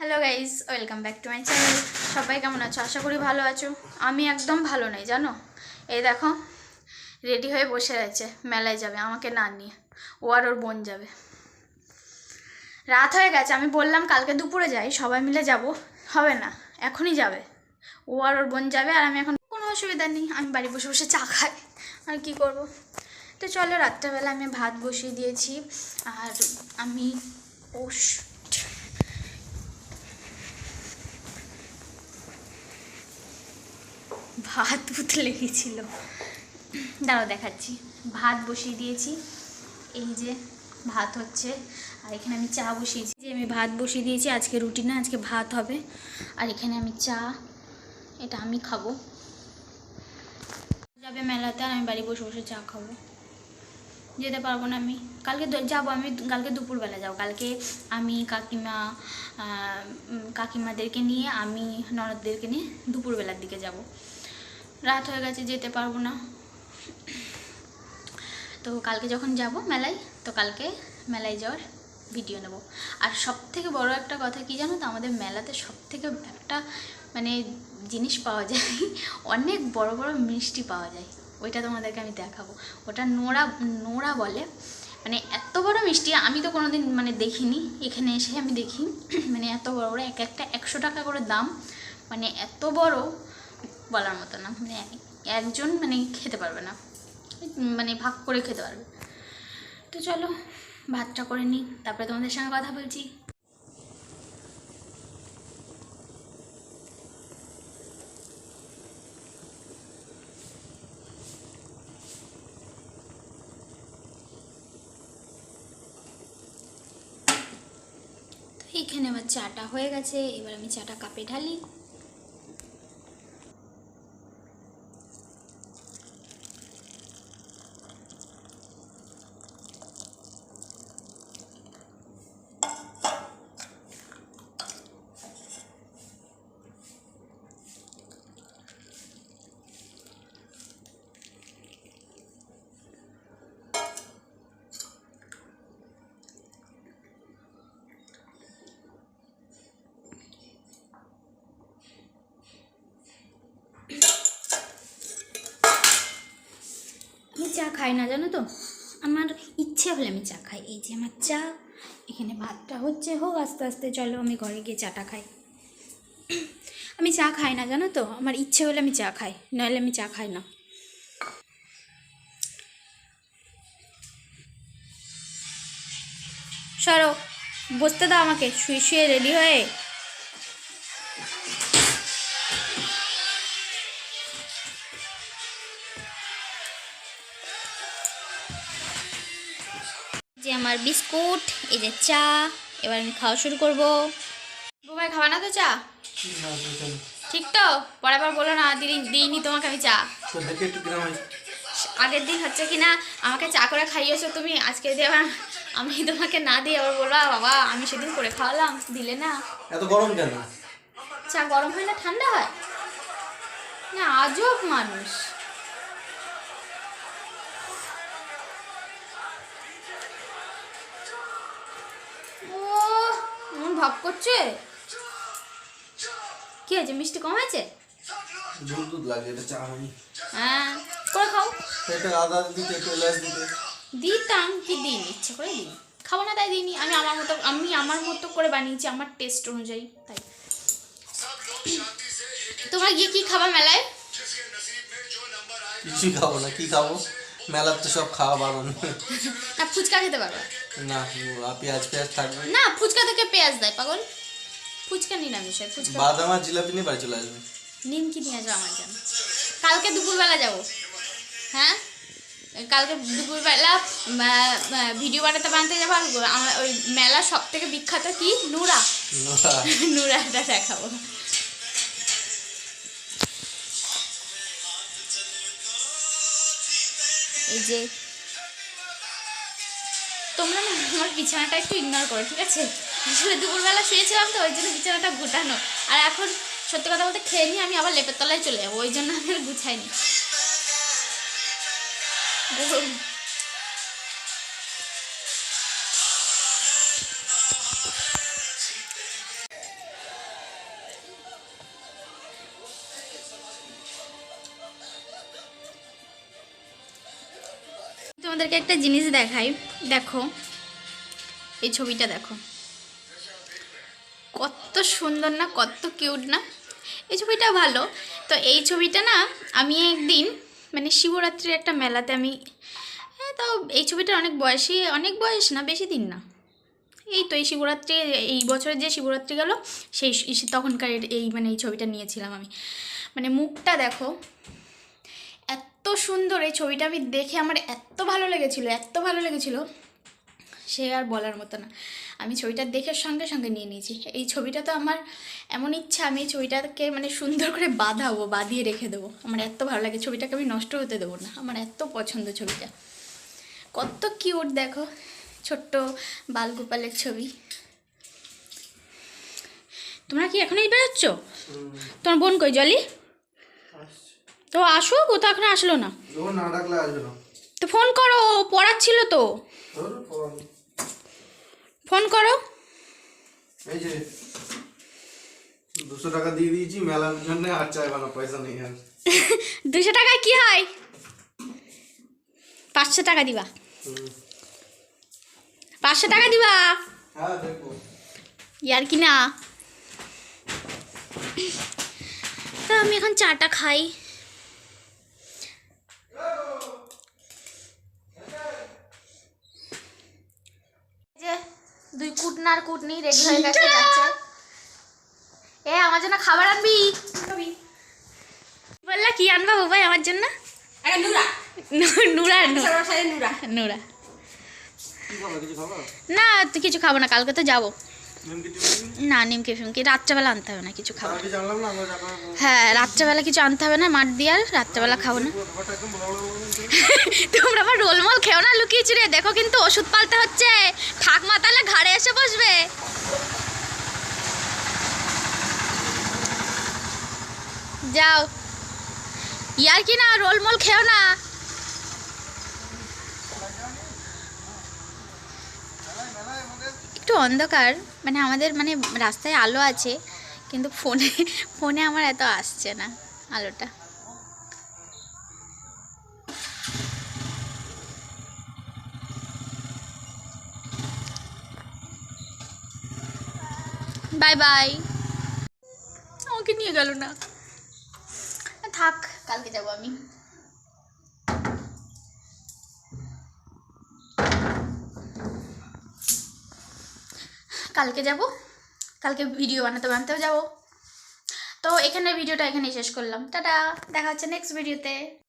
Hello guys, welcome back to my channel. সবাই কেমন আছো? আশা করি ভালো আছো। আমি একদম ভালো নেই জানো। এই দেখো রেডি হয়ে বসে আছে, মেলায় যাবে আমাকে না নিয়ে। ও আর ওর বোন যাবে। রাত হয়ে গেছে, আমি বললাম কালকে দুপুরে যাই, সবাই মিলে যাব। হবে না, এখনই যাবে। ও আর ওর বোন যাবে, আর আমি এখন কোনো অসুবিধা নেই, আমি বাড়ি বসে বসে চা খাই। আর কি করব। তো চলো, রাত্রেবেলা আমি ভাত বসিয়ে দিয়েছি। আর আমি ভাত উতলে গেছিল, দাঁড়াও দেখাচ্ছি। ভাত বসিয়ে দিয়েছি, এই যে ভাত হচ্ছে। আর এখানে আমি চা বসিয়েছি, যে আমি ভাত বসিয়ে দিয়েছি। আজকে রুটি না, আজকে ভাত হবে। আর এখানে আমি চা, এটা আমি খাবো। যাবে মেলাতে, আর আমি বাড়ি বসে বসে চা খাবো। যেতে পারবো না আমি, কালকে যাবো। আমি কালকে দুপুরবেলা যাবো। কালকে আমি কাকিমাদেরকে নিয়ে, আমি ননদদেরকে নিয়ে দুপুরবেলার দিকে যাব। রাত হয়ে গেছে, যেতে পারবো না। তো কালকে যখন যাব মেলায়, তো কালকে মেলায় যাওয়ার ভিডিও নেব। আর সবথেকে বড় একটা কথা কি জানো তো, আমাদের মেলাতে সবথেকে একটা মানে জিনিস পাওয়া যায়, অনেক বড় বড় মিষ্টি পাওয়া যায়। ওইটা তোমাদেরকে আমি দেখাবো। ওটা নোড়া নোড়া বলে। মানে এত বড় মিষ্টি আমি তো কোনোদিন মানে দেখিনি, এখানে এসে আমি দেখি। মানে এত বড় বড়, এক একটা 100 টাকা করে দাম। মানে এত বড়, বলার মতো না। মানে একজন মানে খেতে পারবে না, মানে ভাগ করে খেতে পারবে। তো চলো ভাতটা করে নিই, তারপরে তোমাদের সঙ্গে কথা বলছি। তো এইখানে আমার চাটা হয়ে গেছে, এবার আমি চাটা কাপে ঢালি। আমি চা খাই না জানো তো, আমার ইচ্ছে হলে আমি চা খাই। এই যে আমার চা, এখানে ভাতটা হচ্ছে, হোক আস্তে আস্তে। চলো আমি ঘরে গিয়ে চাটা খাই। আমি চা খাই না জানো তো, আমার ইচ্ছে হলে আমি চা খাই, নইলে আমি চা খাই না। সরো, বসতে দাও আমাকে, শুয়ে শুয়ে রেডি হয়ে। যে আমার বিস্কুট, এই যে চা, এবার আমি খাওয়া শুরু করবো। বুবাই খাওয়া না তো চা? ঠিক তো, পরে আবার বলো না দিইনি তোমাকে আমি চা। আগের দিন হচ্ছে কিনা আমাকে চা করে খাইয়েছো তুমি, আজকে দিয়ে আবার আমি তোমাকে না দিয়ে আবার বলবা বাবা আমি সেদিন করে খাওয়ালাম, দিলে না। এত গরম কেন? চা গরম হয় না, ঠান্ডা হয় না। আজব মানুষ। ও এমন ভাব করছে, কি হয়েছে? মিষ্টি কম হয়েছে? দুধ দুধ লাগে, এটা চা হয়নি। হ্যাঁ, করে খাও। এটা আদা দিতে, একটু এলাচ দিতে। দিতাম, কি দিন ইচ্ছে করে দিন, খাবো না তাই দিইনি। আমি আমার মতো করে বানিয়েছি, আমার টেস্ট অনুযায়ী, তাই। তোমরা গিয়ে কি খাবা মেলায়? কিছু খাবো না, কি খাবো? মেলার তো সব খাওয়া বারণ। না, ফুচকা খেতে পারবা না, পেঁয়াজ পেঁয়াজ থাকবে না। ফুচকা থেকে পেঁয়াজ দেয় পাগল। ফুচকা নিরামিষ হয়, ফুচকা। বাদাম আর জিলাপি নিয়ে বাড়ি চলে আসবে। নিমকি নিয়ে যাও আমার জন্য। কালকে দুপুরবেলা যাবো। হ্যাঁ, কালকে দুপুরবেলা ভিডিও বানাতে যাবো। আর আমার ওই মেলা সব থেকে বিখ্যাত কি, নুরা। নুরাটা দেখাবো। এই যে তোমরা না আমার বিছানাটা একটু ইগনোর করো, ঠিক আছে? আসলে দুপুরবেলা শুয়েছিলাম তো, ওই জন্য বিছানাটা গুটানো। আর এখন সত্যি কথা বলতে খেয়ে নিয়ে আমি আবার লেপের তলায় চলে যাবো, ওই জন্য আমি আর গুছাইনি। তোমাদেরকে একটা জিনিস দেখাই, দেখো এই ছবিটা দেখো, কত সুন্দর না, কত কিউট না। এই ছবিটা ভালো। তো এই ছবিটা না আমি একদিন মানে শিবরাত্রির একটা মেলাতে আমি, তাও এই ছবিটার অনেক বয়স না, বেশি দিন না, এই তো এই শিবরাত্রি, এই বছরের যে শিবরাত্রি গেল সেই তখনকার এই মানে এই ছবিটা নিয়েছিলাম আমি। মানে মুখটা দেখো এত সুন্দর, এই ছবিটা আমি দেখে আমার এত ভালো লেগেছিল সে আর বলার মতো না। আমি ছবিটা দেখে সঙ্গে সঙ্গে নিয়ে নিয়েছি। এই ছবিটা তো আমার এমন ইচ্ছা, আমি এই ছবিটাকে মানে সুন্দর করে বাঁধিয়ে রেখে দেবো। আমার এত ভালো লাগে ছবিটাকে, আমি নষ্ট হতে দেবো না, আমার এত পছন্দ ছবিটা। কত কিউট দেখো, ছোট্ট বালগোপালের ছবি। তোমরা কি এখনই বেরোচ্ছ? তোমার বোন কই জলি? তো আসুক, ও তো এখন আসলো না। না ডাকলে আসবে না। তো ফোন করো, পড়াচ্ছিল তো, ফোন করো। এই যে 200 টাকা দিয়ে দিয়েছি মেলার জন্য, আর চাইবা না, পয়সা নেই আর। 200 টাকায় কি হয়? 500 টাকা দিবা, 500 টাকা দিবা। হ্যাঁ দেখো ইয়ার কি না। তা আমি এখন চাটা খাই। যে 2 কুটনার কুটনি রেডি হয়ে গেছে, যাচ্ছে। আমার জন্য খাবার আনবি? বললা কি আনবা বাবাই আমার জন্য? নুরা নুরা। না তুই কিছু খাবো না, কালকে তো যাবো। না নিমকি ফিমকি রাত্রেবেলা আনতে হবে না, কিছু খাবো না। হ্যাঁ রাত্রেবেলা কিছু আনতে হবে না, মাঠ দিয়ে আর রাত্রেবেলা খাবো না। তোমরা আবার রোলমল খেও না লুকিয়ে চুরিয়ে, দেখো কিন্তু ওষুধ পালতে হচ্ছে, ঠাক মাতালে ঘাড়ে এসে বসবে। যাও, ইয়ার কি না, রোলমল খেও না। একটু অন্ধকার, মানে আমাদের মানে রাস্তায় আলো আছে কিন্তু ফোনে আমার এত আসছে না আলোটা। Bye bye. আমাকে নিয়ে গেল না, থাক কালকে যাব আমি। কালকে ভিডিও বানাতেও যাব। তো এখানে ভিডিওটা এখানেই শেষ করলাম। টাটা, দেখা হচ্ছে নেক্সট ভিডিওতে।